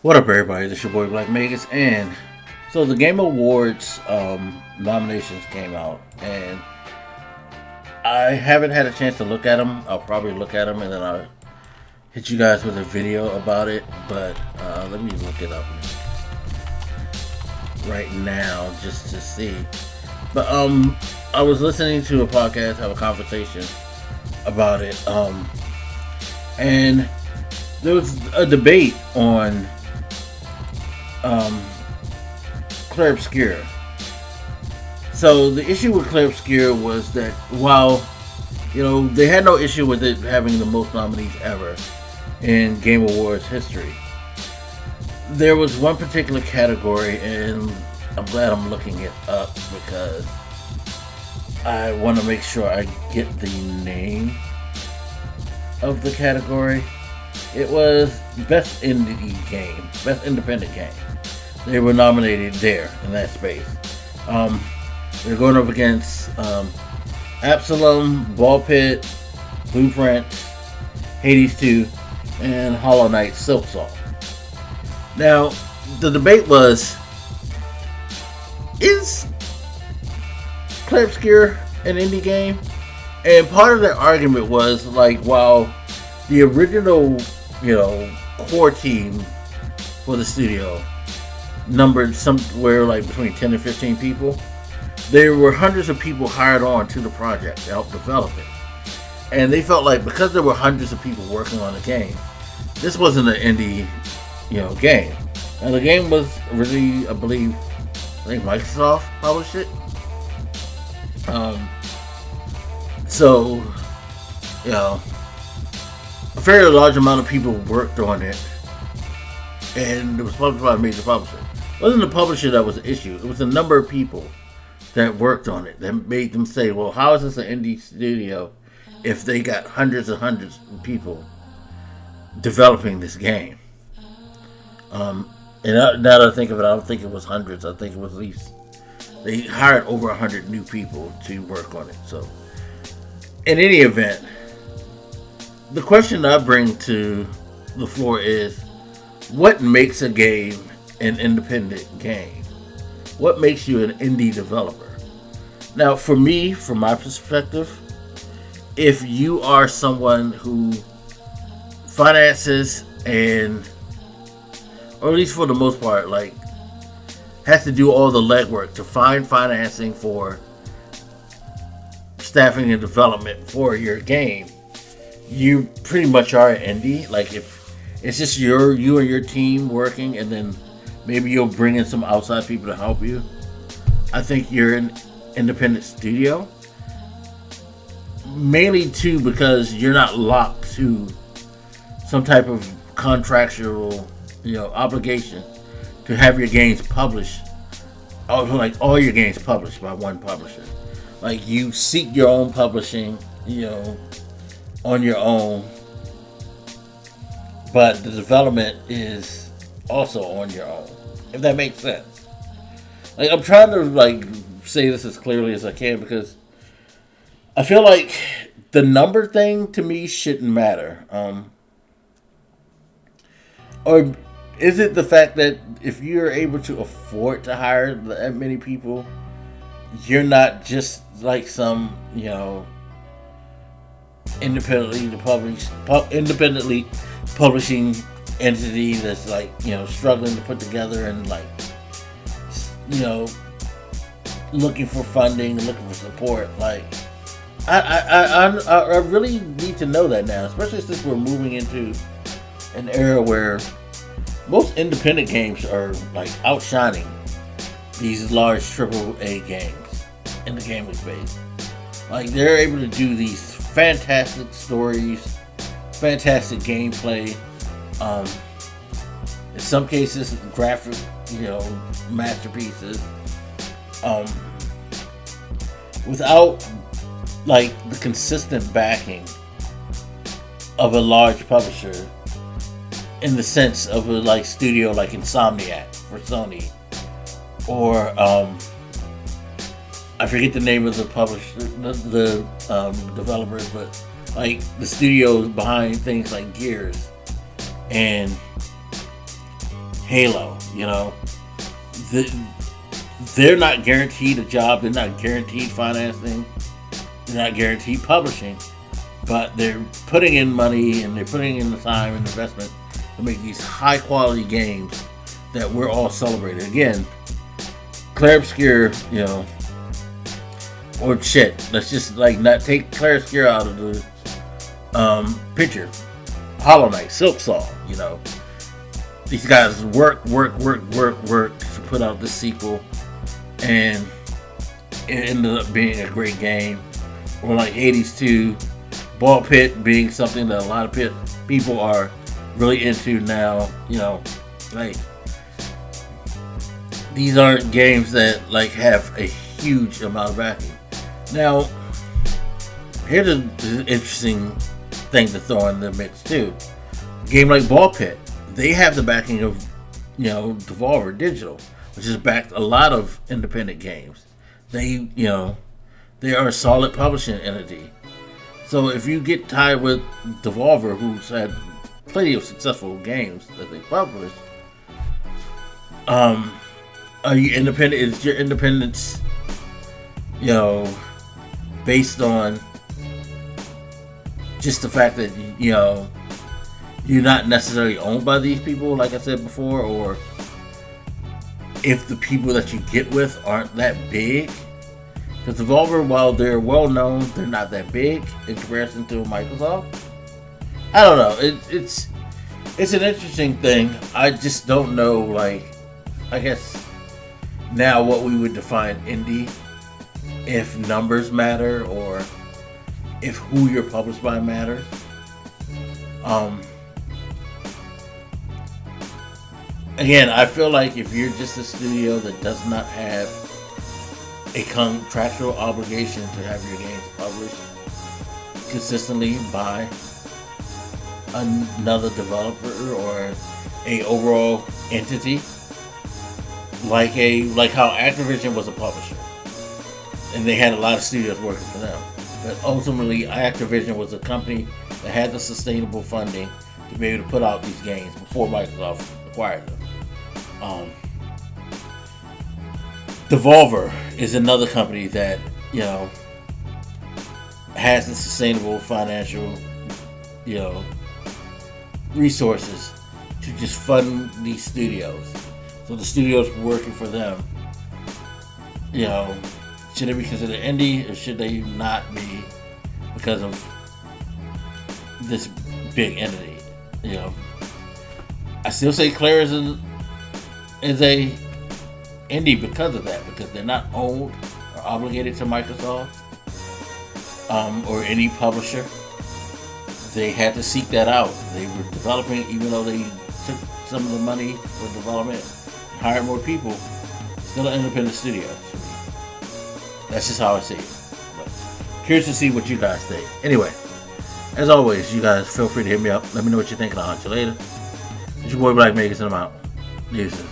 What up, everybody? This is your boy Black Magus, and so the Game Awards nominations came out, and I haven't had a chance to look at them. I'll probably look at them, and then I'll hit you guys with a video about it. But let me look it up right now just to see. But I was listening to a podcast, have a conversation about it, and there was a debate on Clair Obscur. So the issue with Clair Obscur was that while they had no issue with it having the most nominees ever in Game Awards history, there was one particular category, and I'm glad I'm looking it up because I want to make sure I get the name of the category. It was Best Indie Game, Best Independent Game. They were nominated there in that space. They're going up against Absalom, Ball Pit, Blueprint, Hades 2, and Hollow Knight Silksong. Now, the debate was, is Clair Obscur an indie game? And part of the argument was, like, while the original core team for the studio numbered somewhere like between 10 and 15 people, there were hundreds of people hired on to the project to help develop it. And they felt like because there were hundreds of people working on the game, this wasn't an indie, game. And the game was originally, I think Microsoft published it. So, a fairly large amount of people worked on it, and it was published by a major publisher. It wasn't the publisher that was the issue. It was the number of people that worked on it that made them say, well, how is this an indie studio if they got hundreds and hundreds of people developing this game? And now that I think of it, I don't think it was hundreds. I think it was at least, they hired over 100 new people to work on it. So, in any event, the question I bring to the floor is, what makes a game an independent game? What makes you an indie developer? Now, for me, from my perspective, if you are someone who finances or at least for the most part, has to do all the legwork to find financing for staffing and development for your game, you pretty much are an indie. Like, if it's just you and your team working, and then maybe you'll bring in some outside people to help you, I think you're an independent studio. Mainly too because you're not locked to some type of contractual, obligation to have your games published. Like all your games published by one publisher. Like, you seek your own publishing, on your own, but the development is also on your own, if that makes sense. Like, I'm trying to say this as clearly as I can because I feel like the number thing to me shouldn't matter. Or is it the fact that if you're able to afford to hire that many people, you're not just like some, independently publishing entity that's struggling to put together and looking for funding, looking for support. I really need to know that now, especially since we're moving into an era where most independent games are outshining these large AAA games in the gaming space. They're able to do these fantastic stories, fantastic gameplay, in some cases graphic, masterpieces, without the consistent backing of a large publisher, in the sense of a studio like Insomniac for Sony, or I forget the name of the publisher, the developers, but the studios behind things like Gears and Halo. They're not guaranteed a job. They're not guaranteed financing. They're not guaranteed publishing. But they're putting in money and they're putting in the time and investment to make these high quality games that we're all celebrating. Again, Clair Obscur, or shit. Let's just not take Clair Obscur out of the picture. Hollow Knight, Silk Song, These guys work to put out this sequel, and it ended up being a great game. Or like Hades 2, Ball Pit being something that a lot of people are really into now. These aren't games that have a huge amount of backing. Now, here's an interesting thing to throw in the mix too. A game like Ball Pit, they have the backing of, Devolver Digital, which has backed a lot of independent games. They are a solid publishing entity. So if you get tied with Devolver, who's had plenty of successful games that they publish, are you independent? Is your independence, based on just the fact that, you're not necessarily owned by these people, like I said before, or if the people that you get with aren't that big? Because Devolver, while they're well known, they're not that big in comparison to Microsoft. I don't know. It's an interesting thing. I just don't know, I guess now what we would define indie, if numbers matter or if who you're published by matters. Again, I feel like if you're just a studio that does not have a contractual obligation to have your games published consistently by another developer or a overall entity, like how Activision was a publisher and they had a lot of studios working for them, but ultimately Activision was a company that had the sustainable funding to be able to put out these games before Microsoft acquired them. Devolver is another company that, has the sustainable financial, resources to just fund these studios. So the studios working for them, should they be considered indie or should they not be because of this big entity? I still say Clair is a indie because of that, because they're not owned or obligated to Microsoft or any publisher. They had to seek that out. They were developing, even though they took some of the money for development and hired more people, still an independent studio to me. That's just how I see it. But curious to see what you guys think. Anyway, as always, you guys feel free to hit me up. Let me know what you think, and I'll talk to you later. It's your boy Blak, Magus, and I'm out. Deuces.